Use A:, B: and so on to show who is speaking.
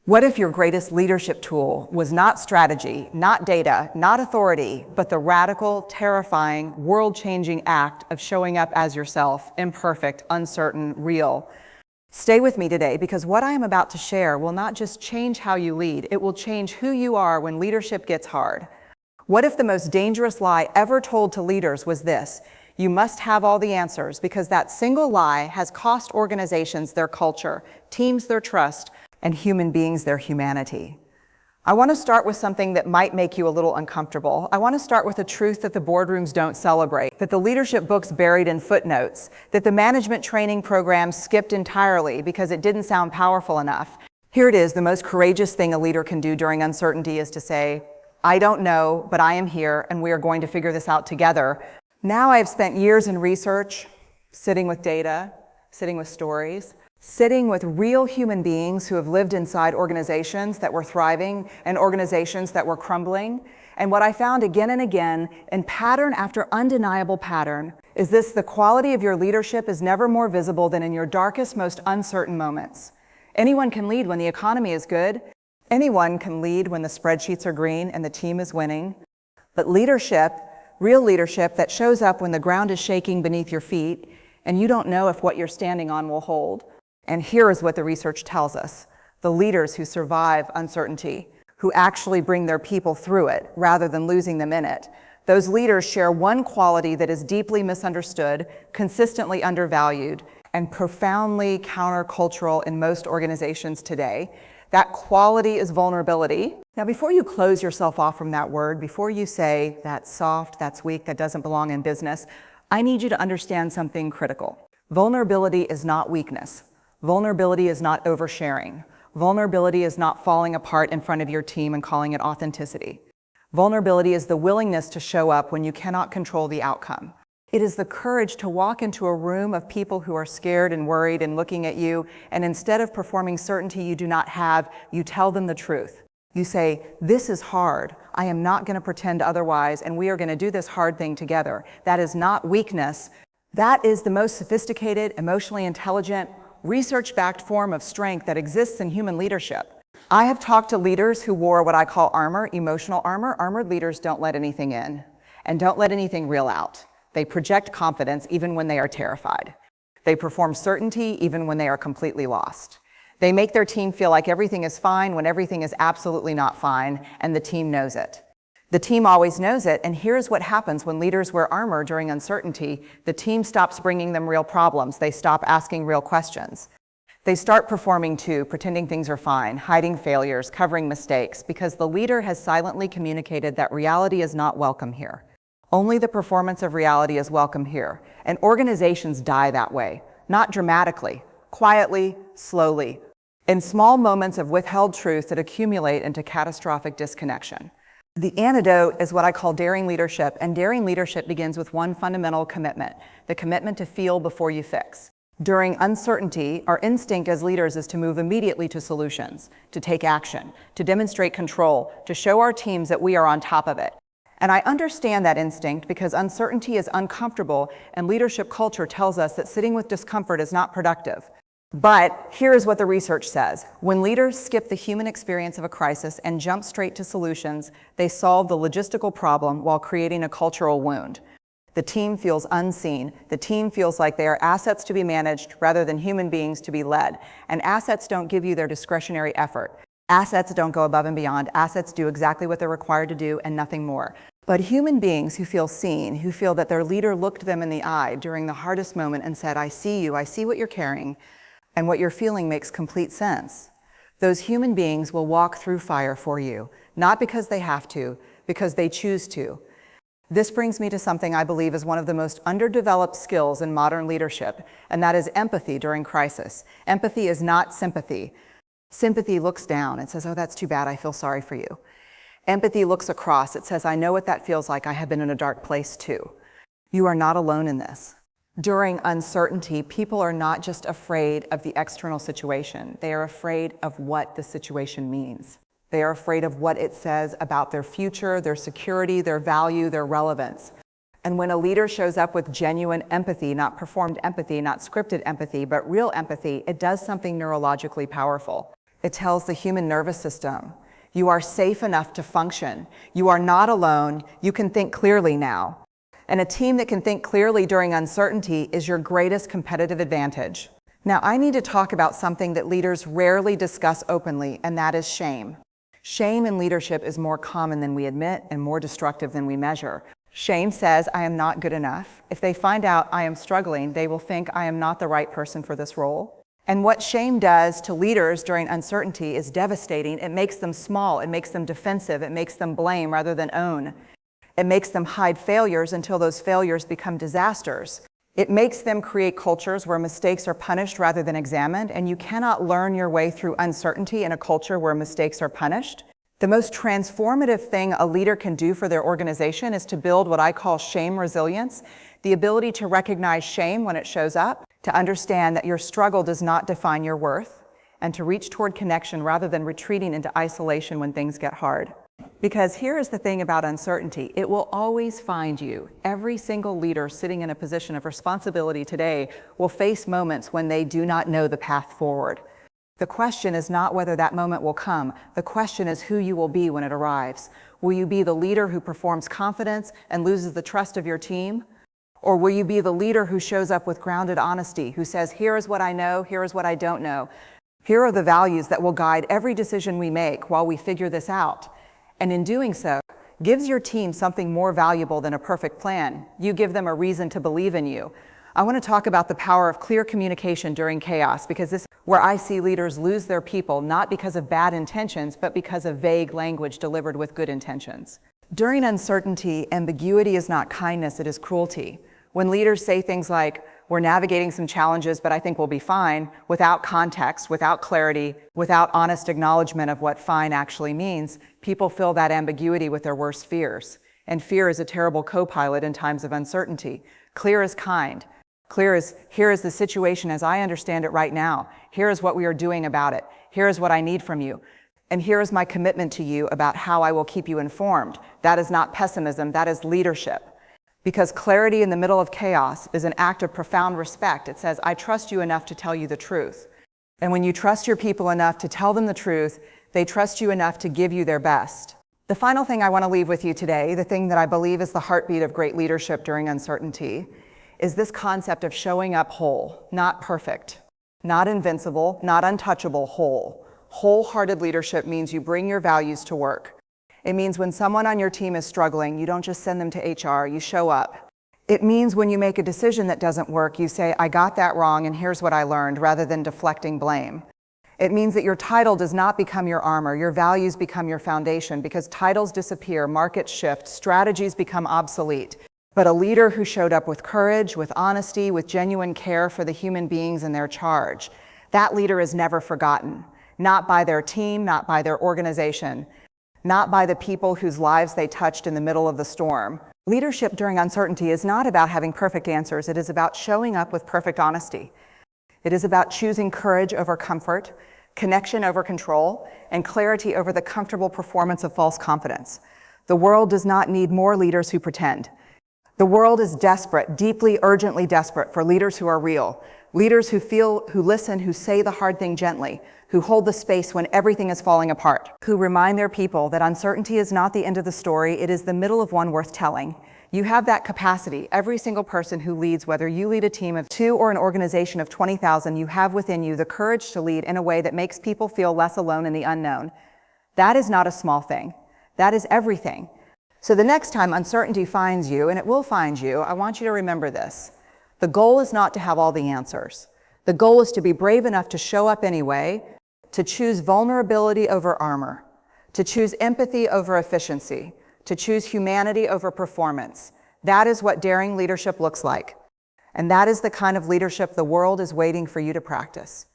A: What if your greatest leadership tool was not strategy, not data, not authority, but the radical, terrifying, world-changing act of showing up as yourself, imperfect, uncertain, real? Stay with me today, because what I am about to share will not just change how you lead, it will change who you are when leadership gets hard. What if the most dangerous lie ever told to leaders was this: you must have all the answers, because that single lie has cost organizations their culture, teams their trust, and human beings their humanity. I want to start with something that might make you a little uncomfortable. I want to start with a truth that the boardrooms don't celebrate, that the leadership books buried in footnotes, that the management training programs skipped entirely because it didn't sound powerful enough. Here it is: the most courageous thing a leader can do during uncertainty is to say, I don't know, but I am here, and we are going to figure this out together. Now I've spent years in research, sitting with data, sitting with stories, sitting with real human beings who have lived inside organizations that were thriving and organizations that were crumbling. And what I found again and again, in pattern after undeniable pattern, is this: the quality of your leadership is never more visible than in your darkest, most uncertain moments. Anyone can lead when the economy is good. Anyone can lead when the spreadsheets are green and the team is winning. But leadership, real leadership that shows up when the ground is shaking beneath your feet and you don't know if what you're standing on will hold. And here is what the research tells us: the leaders who survive uncertainty, who actually bring their people through it rather than losing them in it, those leaders share one quality that is deeply misunderstood, consistently undervalued, and profoundly countercultural in most organizations today. That quality is vulnerability. Now, before you close yourself off from that word, before you say, that's soft, that's weak, that doesn't belong in business, I need you to understand something critical. Vulnerability is not weakness. Vulnerability is not oversharing. Vulnerability is not falling apart in front of your team and calling it authenticity. Vulnerability is the willingness to show up when you cannot control the outcome. It is the courage to walk into a room of people who are scared and worried and looking at you, and instead of performing certainty you do not have, you tell them the truth. You say, this is hard. I am not going to pretend otherwise, and we are going to do this hard thing together. That is not weakness. That is the most sophisticated, emotionally intelligent, research-backed form of strength that exists in human leadership. I have talked to leaders who wore what I call armor, emotional armor. Armored leaders don't let anything in and don't let anything real out. They project confidence even when they are terrified. They perform certainty even when they are completely lost. They make their team feel like everything is fine when everything is absolutely not fine, and the team knows it. The team always knows it, and here's what happens when leaders wear armor during uncertainty. The team stops bringing them real problems. They stop asking real questions. They start performing too, pretending things are fine, hiding failures, covering mistakes, because the leader has silently communicated that reality is not welcome here. Only the performance of reality is welcome here. And organizations die that way, not dramatically, quietly, slowly, in small moments of withheld truth that accumulate into catastrophic disconnection. The antidote is what I call daring leadership, and daring leadership begins with one fundamental commitment: the commitment to feel before you fix. During uncertainty, our instinct as leaders is to move immediately to solutions, to take action, to demonstrate control, to show our teams that we are on top of it. And I understand that instinct because uncertainty is uncomfortable, and leadership culture tells us that sitting with discomfort is not productive. But here is what the research says: when leaders skip the human experience of a crisis and jump straight to solutions, they solve the logistical problem while creating a cultural wound. The team feels unseen. The team feels like they are assets to be managed rather than human beings to be led. And assets don't give you their discretionary effort. Assets don't go above and beyond. Assets do exactly what they're required to do and nothing more. But human beings who feel seen, who feel that their leader looked them in the eye during the hardest moment and said, I see you, I see what you're carrying, and what you're feeling makes complete sense. Those human beings will walk through fire for you, not because they have to, because they choose to. This brings me to something I believe is one of the most underdeveloped skills in modern leadership, and that is empathy during crisis. Empathy is not sympathy. Sympathy looks down and says, oh, that's too bad, I feel sorry for you. Empathy looks across. It says, I know what that feels like. I have been in a dark place too. You are not alone in this. During uncertainty, people are not just afraid of the external situation. They are afraid of what the situation means. They are afraid of what it says about their future, their security, their value, their relevance. And when a leader shows up with genuine empathy, not performed empathy, not scripted empathy, but real empathy, it does something neurologically powerful. It tells the human nervous system, you are safe enough to function. You are not alone. You can think clearly now. And a team that can think clearly during uncertainty is your greatest competitive advantage. Now, I need to talk about something that leaders rarely discuss openly, and that is shame. Shame in leadership is more common than we admit and more destructive than we measure. Shame says, I am not good enough. If they find out I am struggling, they will think I am not the right person for this role. And what shame does to leaders during uncertainty is devastating. It makes them small, it makes them defensive, it makes them blame rather than own. It makes them hide failures until those failures become disasters. It makes them create cultures where mistakes are punished rather than examined, and you cannot learn your way through uncertainty in a culture where mistakes are punished. The most transformative thing a leader can do for their organization is to build what I call shame resilience, the ability to recognize shame when it shows up, to understand that your struggle does not define your worth, and to reach toward connection rather than retreating into isolation when things get hard. Because here is the thing about uncertainty, it will always find you. Every single leader sitting in a position of responsibility today will face moments when they do not know the path forward. The question is not whether that moment will come. The question is who you will be when it arrives. Will you be the leader who performs confidence and loses the trust of your team? Or will you be the leader who shows up with grounded honesty, who says, here is what I know, here is what I don't know. Here are the values that will guide every decision we make while we figure this out. And in doing so, gives your team something more valuable than a perfect plan. You give them a reason to believe in you. I want to talk about the power of clear communication during chaos, because this is where I see leaders lose their people, not because of bad intentions, but because of vague language delivered with good intentions. During uncertainty, ambiguity is not kindness, it is cruelty. When leaders say things like, we're navigating some challenges, but I think we'll be fine, without context, without clarity, without honest acknowledgement of what fine actually means, people fill that ambiguity with their worst fears. And fear is a terrible co-pilot in times of uncertainty. Clear is kind. Clear is, here is the situation as I understand it right now. Here is what we are doing about it. Here is what I need from you. And here is my commitment to you about how I will keep you informed. That is not pessimism, that is leadership. Because clarity in the middle of chaos is an act of profound respect. It says, I trust you enough to tell you the truth. And when you trust your people enough to tell them the truth, they trust you enough to give you their best. The final thing I want to leave with you today, the thing that I believe is the heartbeat of great leadership during uncertainty, is this concept of showing up whole, not perfect, not invincible, not untouchable, whole. Wholehearted leadership means you bring your values to work. It means when someone on your team is struggling, you don't just send them to HR, you show up. It means when you make a decision that doesn't work, you say, I got that wrong and here's what I learned, rather than deflecting blame. It means that your title does not become your armor, your values become your foundation, because titles disappear, markets shift, strategies become obsolete. But a leader who showed up with courage, with honesty, with genuine care for the human beings in their charge, that leader is never forgotten. Not by their team, not by their organization, not by the people whose lives they touched in the middle of the storm. Leadership during uncertainty is not about having perfect answers. It is about showing up with perfect honesty. It is about choosing courage over comfort, connection over control, and clarity over the comfortable performance of false confidence. The world does not need more leaders who pretend. The world is desperate, deeply, urgently desperate for leaders who are real. Leaders who feel, who listen, who say the hard thing gently, who hold the space when everything is falling apart, who remind their people that uncertainty is not the end of the story, it is the middle of one worth telling. You have that capacity. Every single person who leads, whether you lead a team of 2 or an organization of 20,000, you have within you the courage to lead in a way that makes people feel less alone in the unknown. That is not a small thing. That is everything. So the next time uncertainty finds you, and it will find you, I want you to remember this. The goal is not to have all the answers. The goal is to be brave enough to show up anyway, to choose vulnerability over armor, to choose empathy over efficiency, to choose humanity over performance. That is what daring leadership looks like. And that is the kind of leadership the world is waiting for you to practice.